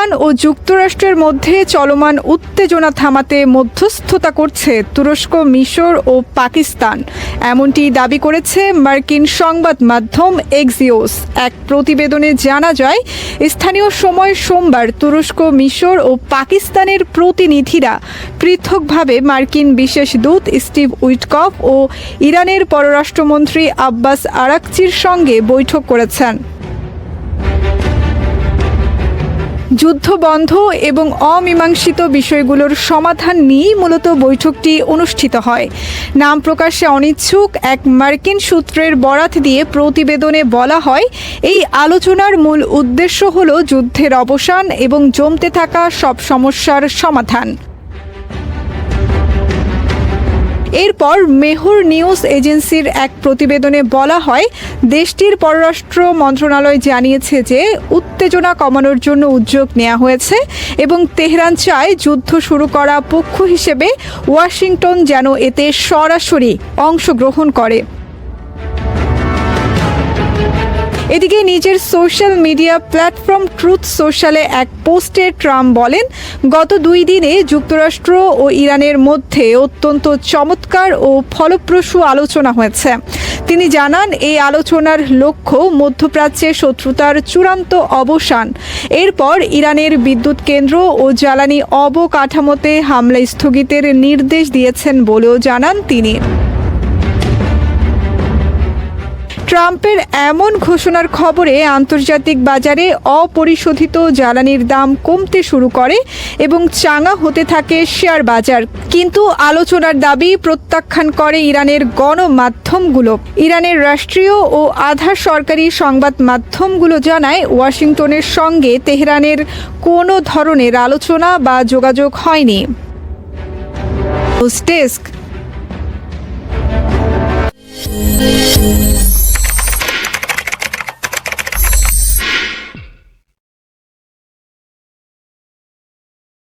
Iran ও যুক্তরাষ্ট্রের মধ্যে চলমান উত্তেজনা থামাতে মধ্যস্থতা করছে তুরস্ক, মিশর ও পাকিস্তান, এমনটি দাবি করেছে মার্কিন সংবাদ মাধ্যম এক্সিওস। এক প্রতিবেদনে জানা যায়, স্থানীয় সময় সোমবার তুরস্ক, মিশর ও পাকিস্তানের প্রতিনিধিরা পৃথকভাবে মার্কিন বিশেষ দূত স্টিভ উইটকফ ও ইরানের পররাষ্ট্রমন্ত্রী আব্বাস আরাকচির সঙ্গে বৈঠক করেছেন। যুদ্ধবন্ধ এবং অমীমাংসিত বিষয়গুলোর সমাধান নিয়েই মূলত বৈঠকটি অনুষ্ঠিত হয়। নাম প্রকাশে অনিচ্ছুক এক মার্কিন সূত্রের বরাত দিয়ে প্রতিবেদনে বলা হয়, এই আলোচনার মূল উদ্দেশ্য হল যুদ্ধের অবসান এবং জমতে থাকা সব সমস্যার সমাধান। এরপর মেহর নিউজ এজেন্সির এক প্রতিবেদনে বলা হয়, দেশটির পররাষ্ট্র মন্ত্রণালয় জানিয়েছে যে উত্তেজনা কমানোর জন্য উদ্যোগ নেওয়া হয়েছে এবং তেহরান চায় যুদ্ধ শুরু করা পক্ষ হিসেবে ওয়াশিংটন যেন এতে সরাসরি অংশগ্রহণ করে। এদিকে নিজের সোশ্যাল মিডিয়া প্ল্যাটফর্ম ট্রুথ সোশ্যালে এক পোস্টে ট্রাম্প বলেন, গত 2 দিনে যুক্তরাষ্ট্র ও ইরানের মধ্যে অত্যন্ত চমৎকার ও ফলপ্রসূ আলোচনা হয়েছে। তিনি জানান, এই আলোচনার লক্ষ্য মধ্যপ্রাচ্যে শত্রুতার চূড়ান্ত অবসান। এরপর ইরানের বিদ্যুৎ কেন্দ্র ও জ্বালানি অবকাঠামোতে হামলা স্থগিতের নির্দেশ দিয়েছেন বলেও জানান তিনি। ট্রাম্পের এমন ঘোষণার খবরে আন্তর্জাতিক বাজারে অপরিশোধিত জ্বালানির দাম কমতে শুরু করে এবং চাঙা হতে থাকে শেয়ার বাজার। কিন্তু আলোচনার দাবি প্রত্যাখ্যান করে ইরানের গণমাধ্যমগুলো। ইরানের রাষ্ট্রীয় ও আধা সরকারি সংবাদ মাধ্যমগুলো জানায়, ওয়াশিংটনের সঙ্গে তেহরানের কোনো ধরনের আলোচনা বা যোগাযোগ হয়নি। News desk.